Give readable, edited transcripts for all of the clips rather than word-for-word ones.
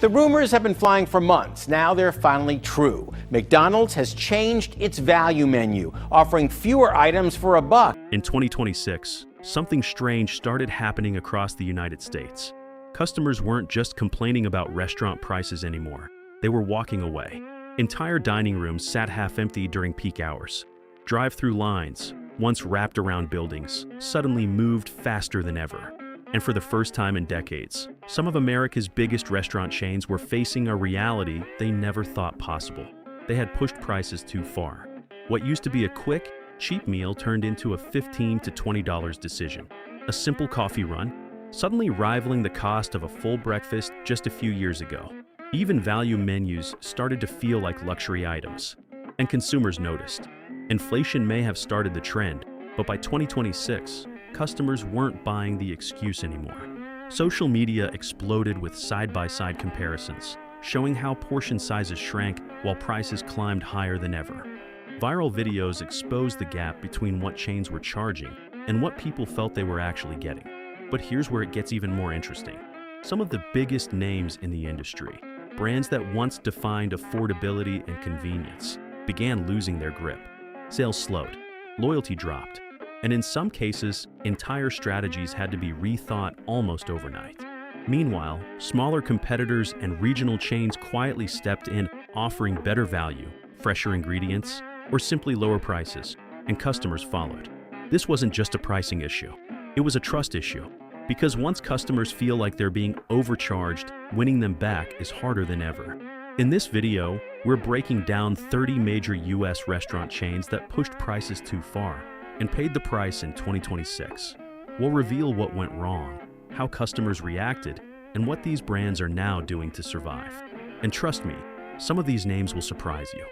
The rumors have been flying for months. Now they're finally true. McDonald's has changed its value menu, offering fewer items for $1. In 2026, something strange started happening across the United States. Customers weren't just complaining about restaurant prices anymore. They were walking away. Entire dining rooms sat half empty during peak hours. Drive-thru lines, once wrapped around buildings, suddenly moved faster than ever. And for the first time in decades, some of America's biggest restaurant chains were facing a reality they never thought possible. They had pushed prices too far. What used to be a quick, cheap meal turned into a $15 to $20 decision. A simple coffee run, suddenly rivaling the cost of a full breakfast just a few years ago. Even value menus started to feel like luxury items. And consumers noticed. Inflation may have started the trend, but by 2026, customers weren't buying the excuse anymore. Social media exploded with side-by-side comparisons, showing how portion sizes shrank while prices climbed higher than ever. Viral videos exposed the gap between what chains were charging and what people felt they were actually getting. But here's where it gets even more interesting. Some of the biggest names in the industry, brands that once defined affordability and convenience, began losing their grip. Sales slowed, loyalty dropped, and in some cases, entire strategies had to be rethought almost overnight. Meanwhile, smaller competitors and regional chains quietly stepped in, offering better value, fresher ingredients, or simply lower prices, and customers followed. This wasn't just a pricing issue. It was a trust issue, because once customers feel like they're being overcharged, winning them back is harder than ever. In this video, we're breaking down 30 major US restaurant chains that pushed prices too far and paid the price in 2026. We'll reveal what went wrong, how customers reacted, and what these brands are now doing to survive. And trust me, some of these names will surprise you.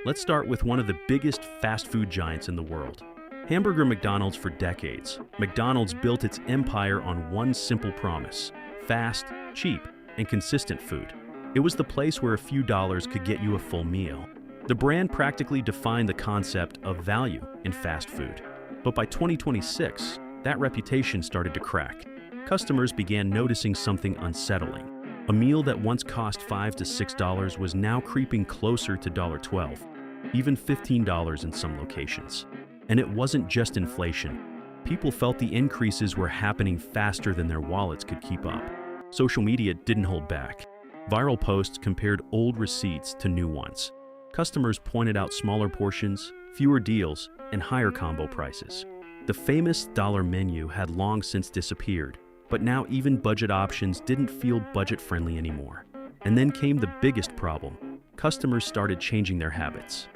Let's start with one of the biggest fast food giants in the world. Hamburger McDonald's. For decades, McDonald's built its empire on one simple promise: fast, cheap, and consistent food. It was the place where a few dollars could get you a full meal. The brand practically defined the concept of value in fast food. But by 2026, that reputation started to crack. Customers began noticing something unsettling. A meal that once cost $5 to $6 was now creeping closer to $12, even $15 in some locations. And it wasn't just inflation. People felt the increases were happening faster than their wallets could keep up. Social media didn't hold back. Viral posts compared old receipts to new ones. Customers pointed out smaller portions, fewer deals, and higher combo prices. The famous dollar menu had long since disappeared, but now even budget options didn't feel budget-friendly anymore. And then came the biggest problem. Customers started changing their habits.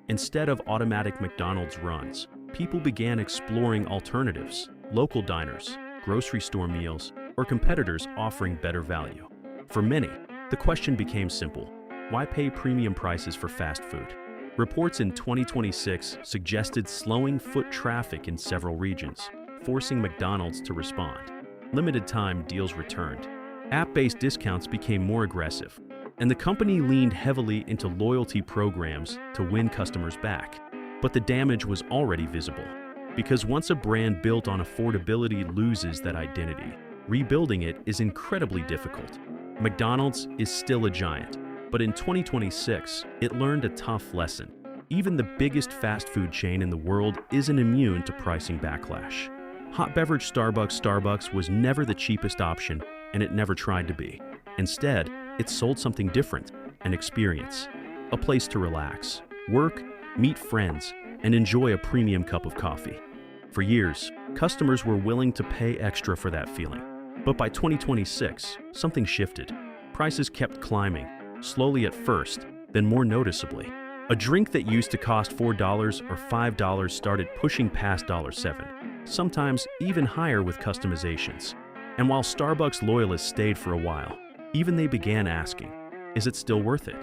Instead of automatic McDonald's runs, people began exploring alternatives, local diners, grocery store meals, or competitors offering better value. For many, the question became simple: why pay premium prices for fast food? Reports in 2026 suggested slowing foot traffic in several regions, forcing McDonald's to respond. Limited-time deals returned. App-based discounts became more aggressive, and the company leaned heavily into loyalty programs to win customers back. But the damage was already visible, because once a brand built on affordability loses that identity, rebuilding it is incredibly difficult. McDonald's is still a giant, but in 2026, it learned a tough lesson. Even the biggest fast food chain in the world isn't immune to pricing backlash. Hot beverage Starbucks was never the cheapest option, and it never tried to be. Instead, it sold something different: an experience. A place to relax, work, meet friends, and enjoy a premium cup of coffee. For years, customers were willing to pay extra for that feeling. But by 2026, something shifted. Prices kept climbing, slowly at first, then more noticeably. A drink that used to cost $4 or $5 started pushing past $7, sometimes even higher with customizations. And while Starbucks loyalists stayed for a while, even they began asking, is it still worth it?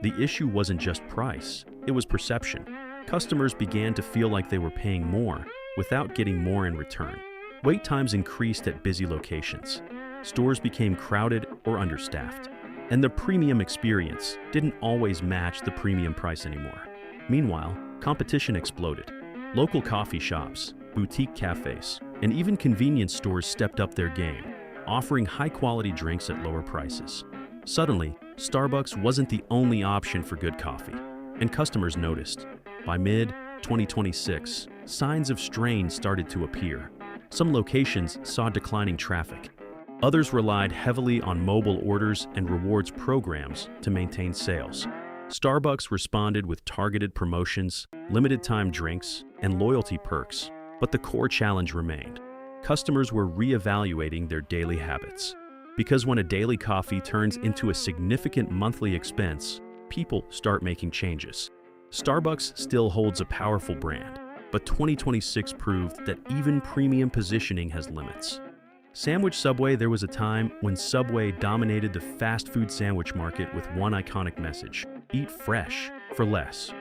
The issue wasn't just price, it was perception. Customers began to feel like they were paying more without getting more in return. Wait times increased at busy locations. Stores became crowded or understaffed. And the premium experience didn't always match the premium price anymore. Meanwhile, competition exploded. Local coffee shops, boutique cafes, and even convenience stores stepped up their game, offering high-quality drinks at lower prices. Suddenly, Starbucks wasn't the only option for good coffee, and customers noticed. By mid-2026, signs of strain started to appear. Some locations saw declining traffic. Others relied heavily on mobile orders and rewards programs to maintain sales. Starbucks responded with targeted promotions, limited-time drinks, and loyalty perks, but the core challenge remained. Customers were reevaluating their daily habits. Because when a daily coffee turns into a significant monthly expense, people start making changes. Starbucks still holds a powerful brand, but 2026 proved that even premium positioning has limits. Sandwich Subway. There was a time when Subway dominated the fast food sandwich market with one iconic message: eat fresh for less.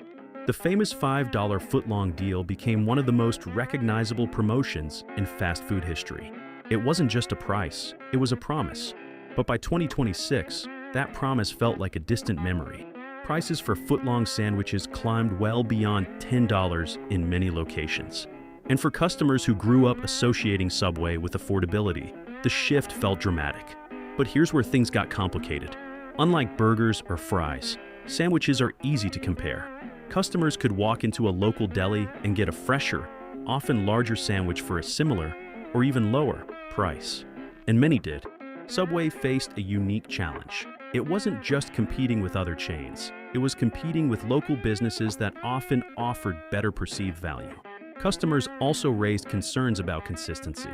The famous $5 footlong deal became one of the most recognizable promotions in fast food history. It wasn't just a price, it was a promise. But by 2026, that promise felt like a distant memory. Prices for footlong sandwiches climbed well beyond $10 in many locations. And for customers who grew up associating Subway with affordability, the shift felt dramatic. But here's where things got complicated. Unlike burgers or fries, sandwiches are easy to compare. Customers could walk into a local deli and get a fresher, often larger sandwich for a similar, or even lower, price. And many did. Subway faced a unique challenge. It wasn't just competing with other chains. It was competing with local businesses that often offered better perceived value. Customers also raised concerns about consistency.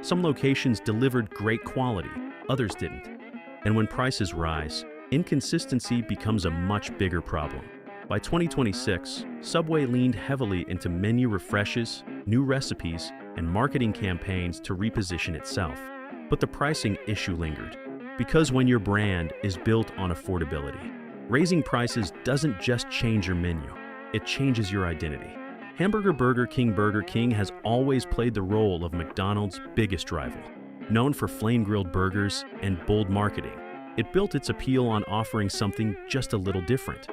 Some locations delivered great quality, others didn't. And when prices rise, inconsistency becomes a much bigger problem. By 2026, Subway leaned heavily into menu refreshes, new recipes, and marketing campaigns to reposition itself. But the pricing issue lingered. Because when your brand is built on affordability, raising prices doesn't just change your menu, it changes your identity. Burger King has always played the role of McDonald's biggest rival. Known for flame-grilled burgers and bold marketing, it built its appeal on offering something just a little different,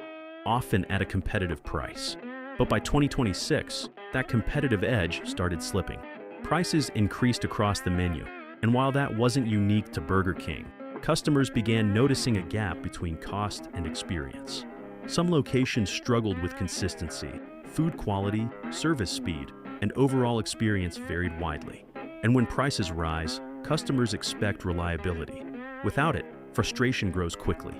often at a competitive price. But by 2026, that competitive edge started slipping. Prices increased across the menu, and while that wasn't unique to Burger King, customers began noticing a gap between cost and experience. Some locations struggled with consistency. Food quality, service speed, and overall experience varied widely. And when prices rise, customers expect reliability. Without it, frustration grows quickly.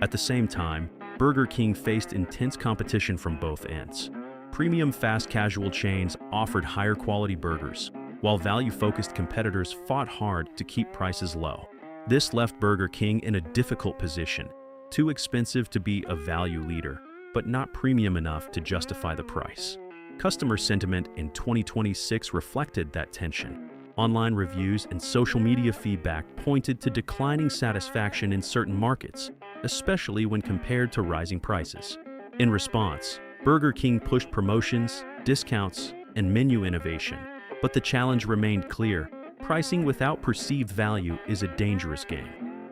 At the same time, Burger King faced intense competition from both ends. Premium fast casual chains offered higher quality burgers, while value-focused competitors fought hard to keep prices low. This left Burger King in a difficult position, too expensive to be a value leader, but not premium enough to justify the price. Customer sentiment in 2026 reflected that tension. Online reviews and social media feedback pointed to declining satisfaction in certain markets, especially when compared to rising prices. In response, Burger King pushed promotions, discounts, and menu innovation. But the challenge remained clear: pricing without perceived value is a dangerous game.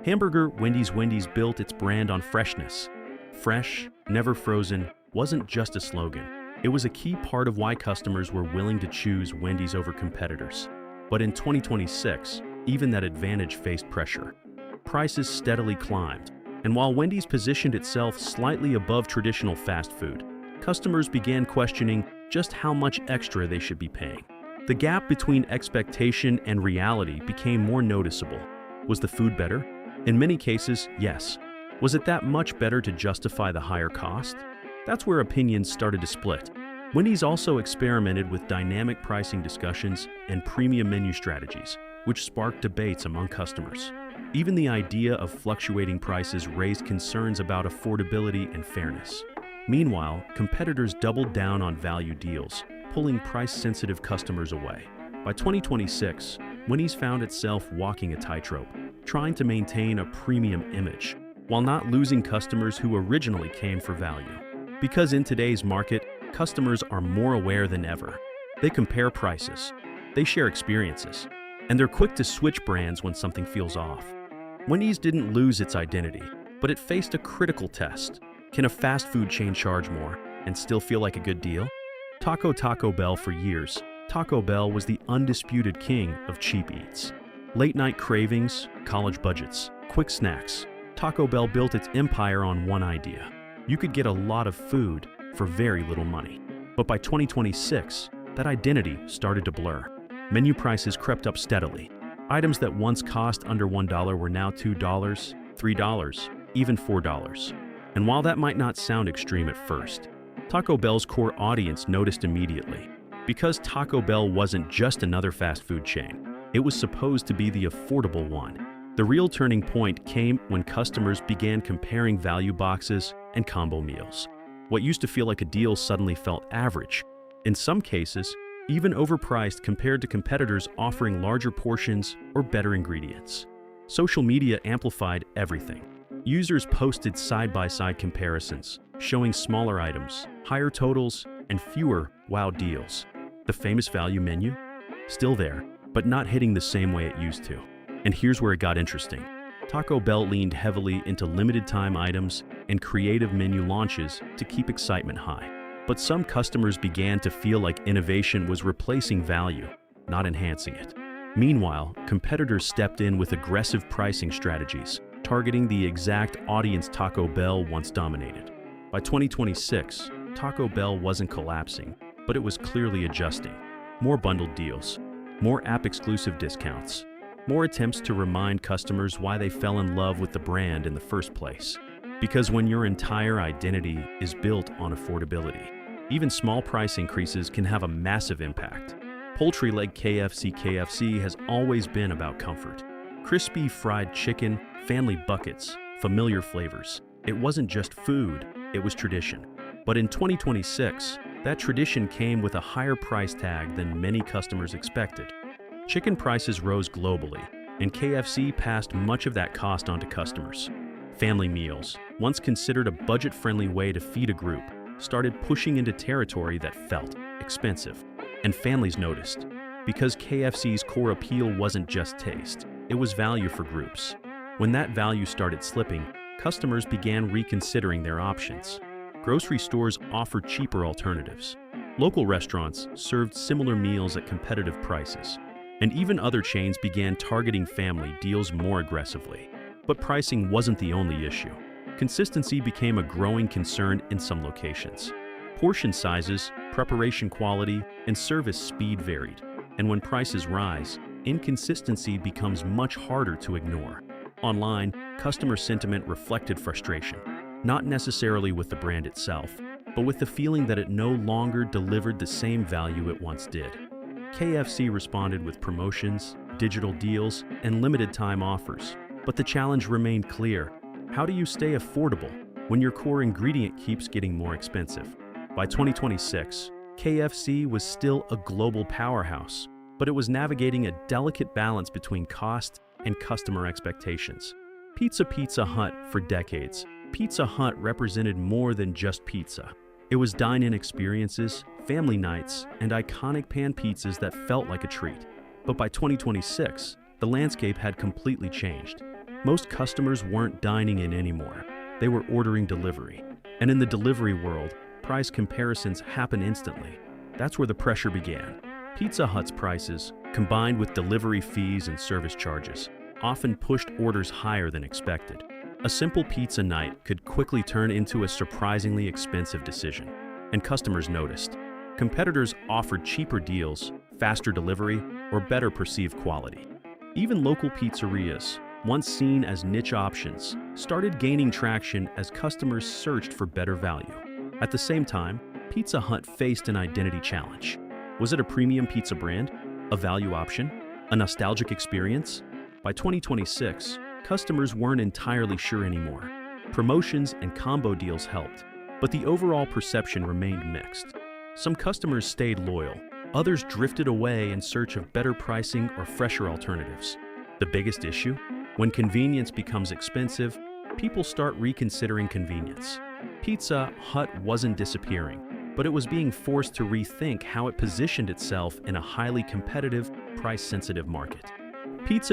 Wendy's built its brand on freshness. Fresh, never frozen, wasn't just a slogan. It was a key part of why customers were willing to choose Wendy's over competitors. But in 2026, even that advantage faced pressure. Prices steadily climbed, and while Wendy's positioned itself slightly above traditional fast food, customers began questioning just how much extra they should be paying. The gap between expectation and reality became more noticeable. Was the food better? In many cases, yes. Was it that much better to justify the higher cost? That's where opinions started to split. Wendy's also experimented with dynamic pricing discussions and premium menu strategies, which sparked debates among customers. Even the idea of fluctuating prices raised concerns about affordability and fairness. Meanwhile, competitors doubled down on value deals, pulling price-sensitive customers away. By 2026, Wendy's found itself walking a tightrope, trying to maintain a premium image, while not losing customers who originally came for value. Because in today's market, customers are more aware than ever. They compare prices, they share experiences, and they're quick to switch brands when something feels off. Wendy's didn't lose its identity, but it faced a critical test. Can a fast food chain charge more and still feel like a good deal? Taco Bell. For years, Taco Bell was the undisputed king of cheap eats. Late-night cravings, college budgets, quick snacks. Taco Bell built its empire on one idea. You could get a lot of food for very little money. But by 2026, that identity started to blur. Menu prices crept up steadily. Items that once cost under $1 were now $2, $3, even $4. And while that might not sound extreme at first, Taco Bell's core audience noticed immediately. Because Taco Bell wasn't just another fast food chain, it was supposed to be the affordable one. The real turning point came when customers began comparing value boxes and combo meals. What used to feel like a deal suddenly felt average. In some cases, even overpriced compared to competitors offering larger portions or better ingredients. Social media amplified everything. Users posted side-by-side comparisons, showing smaller items, higher totals, and fewer wow deals. The famous value menu? Still there, but not hitting the same way it used to. And here's where it got interesting. Taco Bell leaned heavily into limited-time items and creative menu launches to keep excitement high. But some customers began to feel like innovation was replacing value, not enhancing it. Meanwhile, competitors stepped in with aggressive pricing strategies, targeting the exact audience Taco Bell once dominated. By 2026, Taco Bell wasn't collapsing, but it was clearly adjusting. More bundled deals, more app-exclusive discounts, more attempts to remind customers why they fell in love with the brand in the first place. Because when your entire identity is built on affordability, even small price increases can have a massive impact. Poultry leg KFC has always been about comfort. Crispy fried chicken, family buckets, familiar flavors. It wasn't just food, it was tradition. But in 2026, that tradition came with a higher price tag than many customers expected. Chicken prices rose globally, and KFC passed much of that cost on to customers. Family meals, once considered a budget-friendly way to feed a group, started pushing into territory that felt expensive. And families noticed, because KFC's core appeal wasn't just taste, it was value for groups. When that value started slipping, customers began reconsidering their options. Grocery stores offered cheaper alternatives. Local restaurants served similar meals at competitive prices. And even other chains began targeting family deals more aggressively. But pricing wasn't the only issue. Consistency became a growing concern in some locations. Portion sizes, preparation quality, and service speed varied. And when prices rise, inconsistency becomes much harder to ignore. Online, customer sentiment reflected frustration, not necessarily with the brand itself, but with the feeling that it no longer delivered the same value it once did. KFC responded with promotions, digital deals, and limited-time offers. But the challenge remained clear. How do you stay affordable when your core ingredient keeps getting more expensive? By 2026, KFC was still a global powerhouse, but it was navigating a delicate balance between cost and customer expectations. Pizza Hut for decades, Pizza Hut represented more than just pizza. It was dine-in experiences, family nights, and iconic pan pizzas that felt like a treat. But by 2026, the landscape had completely changed. Most customers weren't dining in anymore. They were ordering delivery. And in the delivery world, price comparisons happen instantly. That's where the pressure began. Pizza Hut's prices, combined with delivery fees and service charges, often pushed orders higher than expected. A simple pizza night could quickly turn into a surprisingly expensive decision, and customers noticed. Competitors offered cheaper deals, faster delivery, or better perceived quality. Even local pizzerias, once seen as niche options, started gaining traction as customers searched for better value. At the same time, Pizza Hut faced an identity challenge. Was it a premium pizza brand? A value option? A nostalgic experience? By 2026, customers weren't entirely sure anymore. Promotions and combo deals helped, but the overall perception remained mixed. Some customers stayed loyal, others drifted away in search of better pricing or fresher alternatives. The biggest issue? When convenience becomes expensive, people start reconsidering convenience. Pizza Hut wasn't disappearing, but it was being forced to rethink how it positioned itself in a highly competitive, price-sensitive market.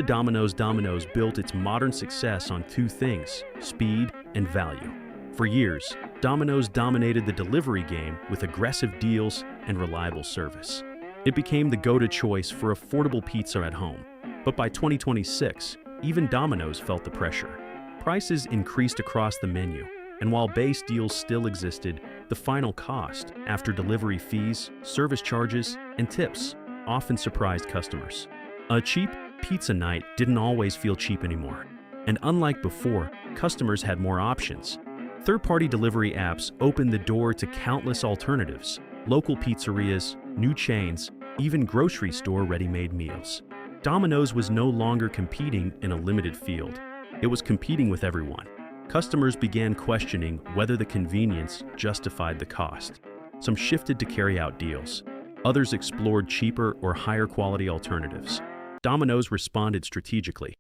Domino's built its modern success on two things: speed and value. For years, Domino's dominated the delivery game with aggressive deals and reliable service. It became the go-to choice for affordable pizza at home. But by 2026, even Domino's felt the pressure. Prices increased across the menu, and while base deals still existed, the final cost, after delivery fees, service charges, and tips, often surprised customers. A cheap pizza night didn't always feel cheap anymore. And unlike before, customers had more options. Third-party delivery apps opened the door to countless alternatives: local pizzerias, new chains, even grocery store ready-made meals. Domino's was no longer competing in a limited field. It was competing with everyone. Customers began questioning whether the convenience justified the cost. Some shifted to carry-out deals. Others explored cheaper or higher-quality alternatives. Domino's responded strategically.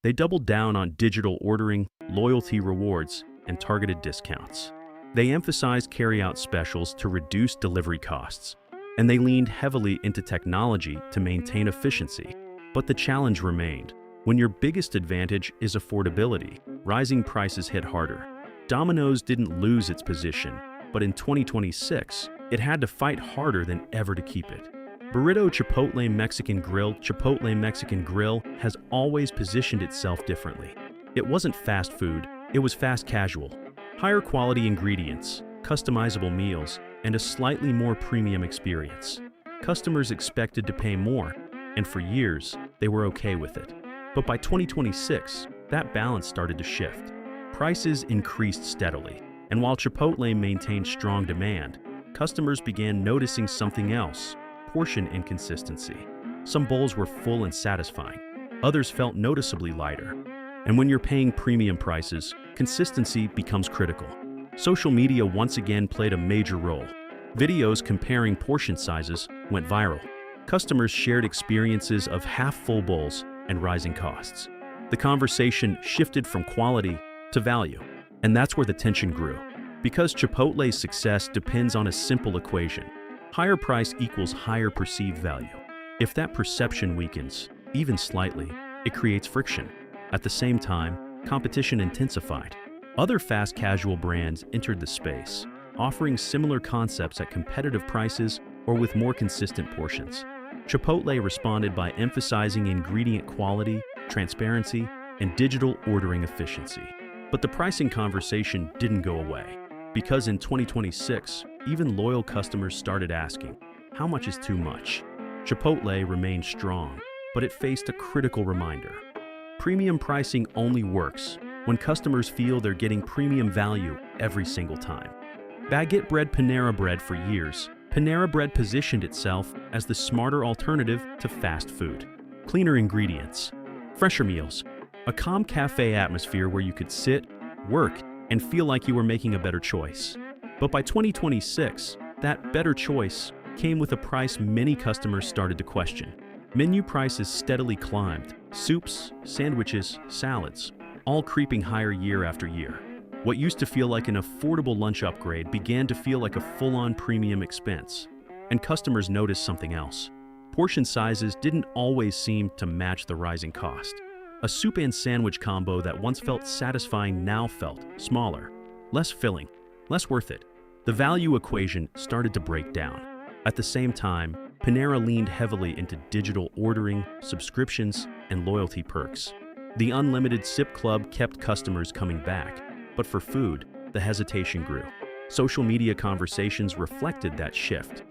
They doubled down on digital ordering, loyalty rewards, and targeted discounts. They emphasized carry-out specials to reduce delivery costs, and they leaned heavily into technology to maintain efficiency. But the challenge remained. When your biggest advantage is affordability, rising prices hit harder. Domino's didn't lose its position, but in 2026, it had to fight harder than ever to keep it. Burrito Chipotle Mexican Grill has always positioned itself differently. It wasn't fast food, it was fast casual. Higher quality ingredients, customizable meals, and a slightly more premium experience. Customers expected to pay more, and for years, they were okay with it. But by 2026, that balance started to shift. Prices increased steadily, and while Chipotle maintained strong demand, customers began noticing something else: portion inconsistency. Some bowls were full and satisfying, others felt noticeably lighter. And when you're paying premium prices, consistency becomes critical. Social media once again played a major role. Videos comparing portion sizes went viral. Customers shared experiences of half-full bowls and rising costs. The conversation shifted from quality to value, and that's where the tension grew. Because Chipotle's success depends on a simple equation: higher price equals higher perceived value. If that perception weakens, even slightly, it creates friction. At the same time, competition intensified. Other fast casual brands entered the space, offering similar concepts at competitive prices or with more consistent portions. Chipotle responded by emphasizing ingredient quality, transparency, and digital ordering efficiency. But the pricing conversation didn't go away, because in 2026, even loyal customers started asking, how much is too much? Chipotle remained strong, but it faced a critical reminder. Premium pricing only works when customers feel they're getting premium value every single time. Baguette bread Panera Bread for years, Panera Bread positioned itself as the smarter alternative to fast food. Cleaner ingredients, fresher meals, a calm cafe atmosphere where you could sit, work, and feel like you were making a better choice. But by 2026, that better choice came with a price many customers started to question. Menu prices steadily climbed: soups, sandwiches, salads, all creeping higher year after year. What used to feel like an affordable lunch upgrade began to feel like a full-on premium expense. And customers noticed something else. Portion sizes didn't always seem to match the rising cost. A soup and sandwich combo that once felt satisfying now felt smaller, less filling, less worth it. The value equation started to break down. At the same time, Panera leaned heavily into digital ordering, subscriptions, and loyalty perks. The unlimited sip club kept customers coming back, but for food, the hesitation grew. Social media conversations reflected that shift.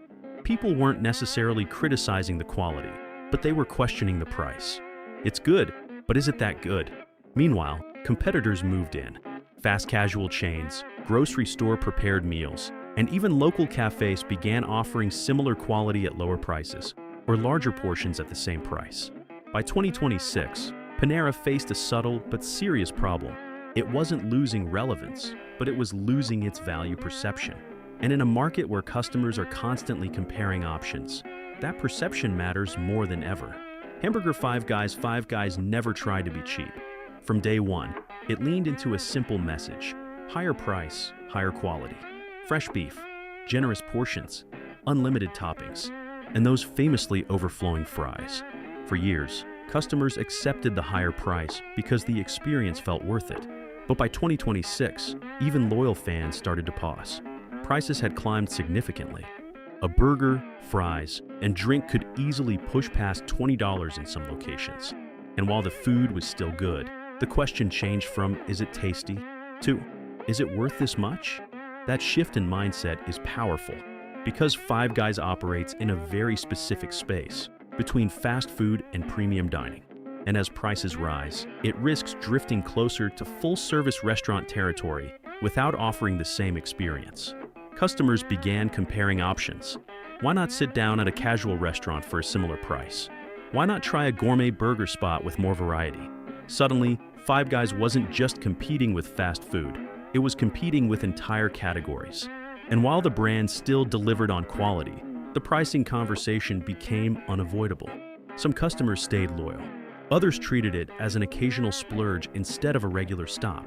People weren't necessarily criticizing the quality, but they were questioning the price. It's good, but is it that good? Meanwhile, competitors moved in. Fast casual chains, grocery store prepared meals, and even local cafes began offering similar quality at lower prices, or larger portions at the same price. By 2026, Panera faced a subtle but serious problem. It wasn't losing relevance, but it was losing its value perception. And in a market where customers are constantly comparing options, that perception matters more than ever. Hamburger Five Guys never tried to be cheap. From day one, it leaned into a simple message: higher price, higher quality. Fresh beef, generous portions, unlimited toppings, and those famously overflowing fries. For years, customers accepted the higher price because the experience felt worth it. But by 2026, even loyal fans started to pause. Prices had climbed significantly. A burger, fries, and drink could easily push past $20 in some locations. And while the food was still good, The question changed from, is it tasty, to, is it worth this much? That shift in mindset is powerful because Five Guys operates in a very specific space between fast food and premium dining. And as prices rise, it risks drifting closer to full-service restaurant territory without offering the same experience. Customers began comparing options. Why not sit down at a casual restaurant for a similar price? Why not try a gourmet burger spot with more variety? Suddenly, Five Guys wasn't just competing with fast food, it was competing with entire categories. And while the brand still delivered on quality, the pricing conversation became unavoidable. Some customers stayed loyal. Others treated it as an occasional splurge instead of a regular stop.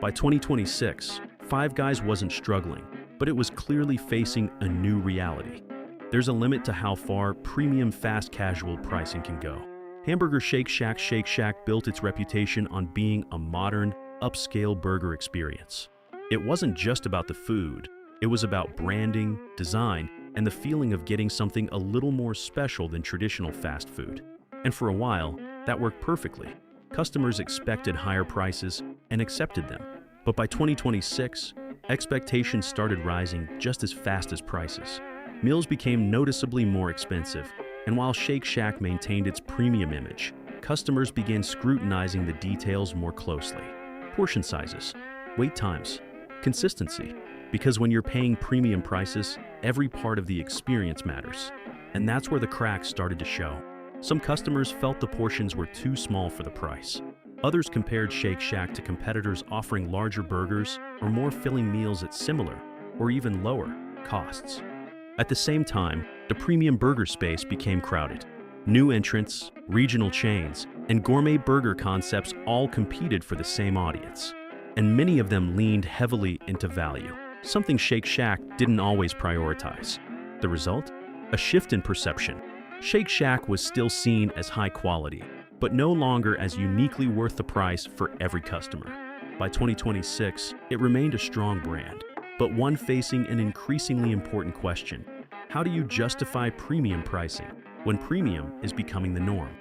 By 2026, Five Guys wasn't struggling, but it was clearly facing a new reality. There's a limit to how far premium fast casual pricing can go. Hamburger Shake Shack built its reputation on being a modern, upscale burger experience. It wasn't just about the food, it was about branding, design, and the feeling of getting something a little more special than traditional fast food. And for a while, that worked perfectly. Customers expected higher prices and accepted them. But by 2026, expectations started rising just as fast as prices. Meals became noticeably more expensive, and while Shake Shack maintained its premium image, customers began scrutinizing the details more closely. Portion sizes, wait times, consistency. Because when you're paying premium prices, every part of the experience matters. And that's where the cracks started to show. Some customers felt the portions were too small for the price. Others compared Shake Shack to competitors offering larger burgers or more filling meals at similar, or even lower, costs. At the same time, the premium burger space became crowded. New entrants, regional chains, and gourmet burger concepts all competed for the same audience. And many of them leaned heavily into value, something Shake Shack didn't always prioritize. The result? A shift in perception. Shake Shack was still seen as high quality, but no longer as uniquely worth the price for every customer. By 2026, it remained a strong brand, but one facing an increasingly important question. How do you justify premium pricing when premium is becoming the norm?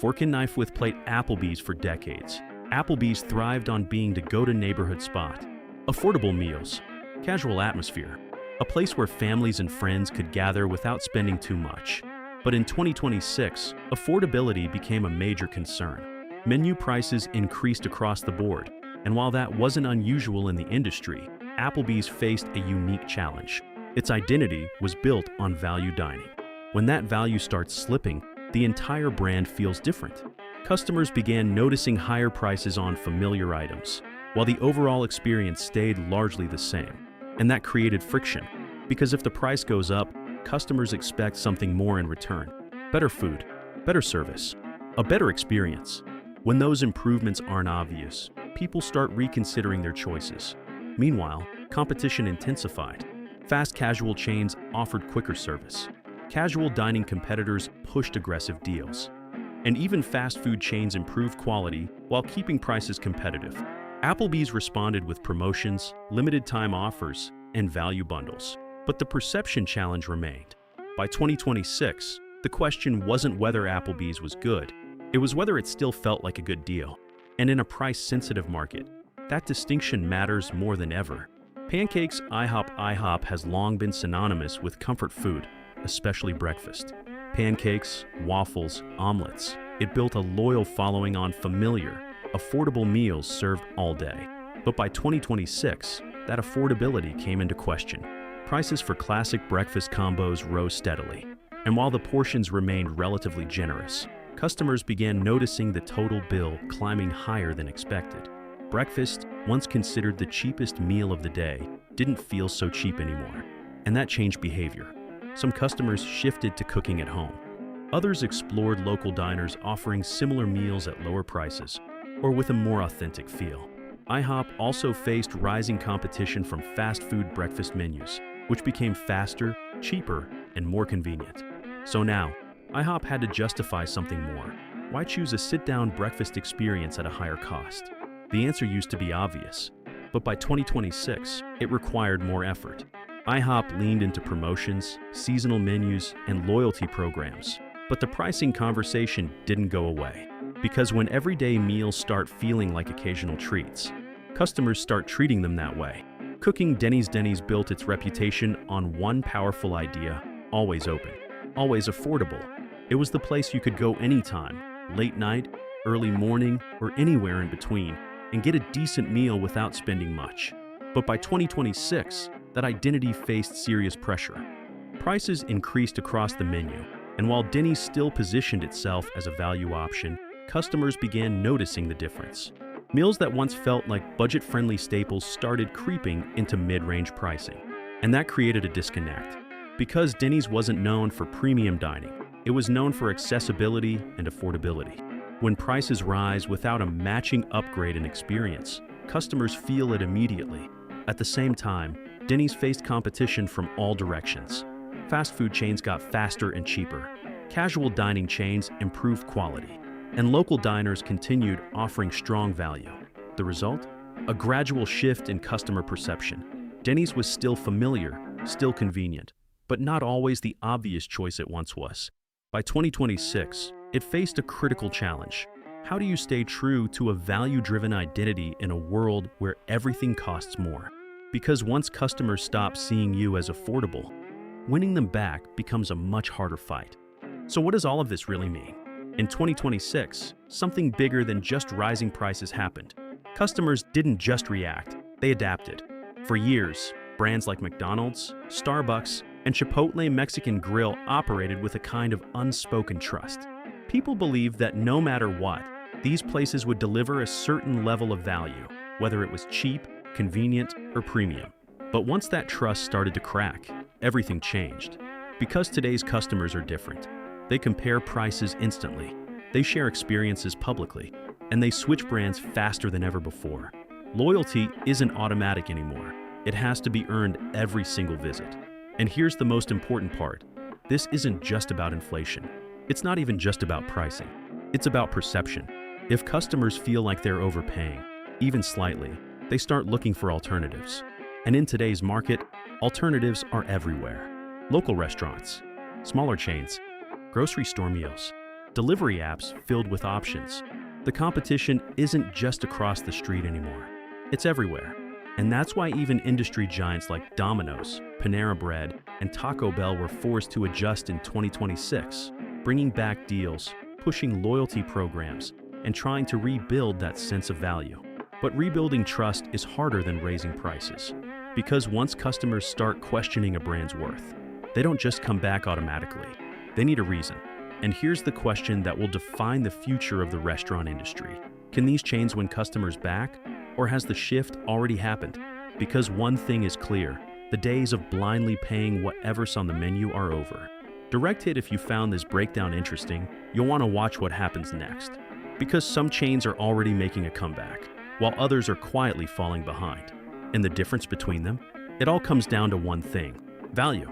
Fork and knife with plate Applebee's for decades. Applebee's thrived on being the go-to neighborhood spot. Affordable meals, casual atmosphere, a place where families and friends could gather without spending too much. But in 2026, affordability became a major concern. Menu prices increased across the board, and while that wasn't unusual in the industry, Applebee's faced a unique challenge. Its identity was built on value dining. When that value starts slipping, the entire brand feels different. Customers began noticing higher prices on familiar items, while the overall experience stayed largely the same. And that created friction, because if the price goes up, customers expect something more in return. Better food, better service, a better experience. When those improvements aren't obvious, people start reconsidering their choices. Meanwhile, competition intensified. Fast casual chains offered quicker service. Casual dining competitors pushed aggressive deals. And even fast food chains improved quality while keeping prices competitive. Applebee's responded with promotions, limited time offers, and value bundles. But the perception challenge remained. By 2026, the question wasn't whether Applebee's was good, it was whether it still felt like a good deal. And in a price-sensitive market, that distinction matters more than ever. Pancakes IHOP has long been synonymous with comfort food, especially breakfast. Pancakes, waffles, omelets. It built a loyal following on familiar, affordable meals served all day. But by 2026, that affordability came into question. Prices for classic breakfast combos rose steadily. And while the portions remained relatively generous, customers began noticing the total bill climbing higher than expected. Breakfast, once considered the cheapest meal of the day, didn't feel so cheap anymore. And that changed behavior. Some customers shifted to cooking at home. Others explored local diners offering similar meals at lower prices, or with a more authentic feel. IHOP also faced rising competition from fast food breakfast menus, which became faster, cheaper, and more convenient. So now, IHOP had to justify something more. Why choose a sit-down breakfast experience at a higher cost? The answer used to be obvious, but by 2026, it required more effort. IHOP leaned into promotions, seasonal menus, and loyalty programs, but the pricing conversation didn't go away. Because when everyday meals start feeling like occasional treats, customers start treating them that way. Cooking Denny's built its reputation on one powerful idea: always open, always affordable. It was the place you could go anytime, late night, early morning, or anywhere in between, and get a decent meal without spending much. But by 2026, that identity faced serious pressure. Prices increased across the menu, and while Denny's still positioned itself as a value option, customers began noticing the difference. Meals that once felt like budget-friendly staples started creeping into mid-range pricing, and that created a disconnect. Because Denny's wasn't known for premium dining, it was known for accessibility and affordability. When prices rise without a matching upgrade in experience, customers feel it immediately. At the same time, Denny's faced competition from all directions. Fast food chains got faster and cheaper. Casual dining chains improved quality, and local diners continued offering strong value. The result? A gradual shift in customer perception. Denny's was still familiar, still convenient, but not always the obvious choice it once was. By 2026, it faced a critical challenge. How do you stay true to a value-driven identity in a world where everything costs more? Because once customers stop seeing you as affordable, winning them back becomes a much harder fight. So what does all of this really mean? In 2026, something bigger than just rising prices happened. Customers didn't just react, they adapted. For years, brands like McDonald's, Starbucks, and Chipotle Mexican Grill operated with a kind of unspoken trust. People believed that no matter what, these places would deliver a certain level of value, whether it was cheap, convenient, or premium. But once that trust started to crack, everything changed. Because today's customers are different. They compare prices instantly, they share experiences publicly, and they switch brands faster than ever before. Loyalty isn't automatic anymore. It has to be earned every single visit. And here's the most important part. This isn't just about inflation. It's not even just about pricing. It's about perception. If customers feel like they're overpaying, even slightly, they start looking for alternatives. And in today's market, alternatives are everywhere. Local restaurants, smaller chains, grocery store meals, delivery apps filled with options. The competition isn't just across the street anymore. It's everywhere. And that's why even industry giants like Domino's, Panera Bread, and Taco Bell were forced to adjust in 2026, bringing back deals, pushing loyalty programs, and trying to rebuild that sense of value. But rebuilding trust is harder than raising prices. Because once customers start questioning a brand's worth, they don't just come back automatically. They need a reason. And here's the question that will define the future of the restaurant industry. Can these chains win customers back? Or has the shift already happened? Because one thing is clear, the days of blindly paying whatever's on the menu are over. Direct hit if you found this breakdown interesting, you'll want to watch what happens next. Because some chains are already making a comeback, while others are quietly falling behind. And the difference between them? It all comes down to one thing: value.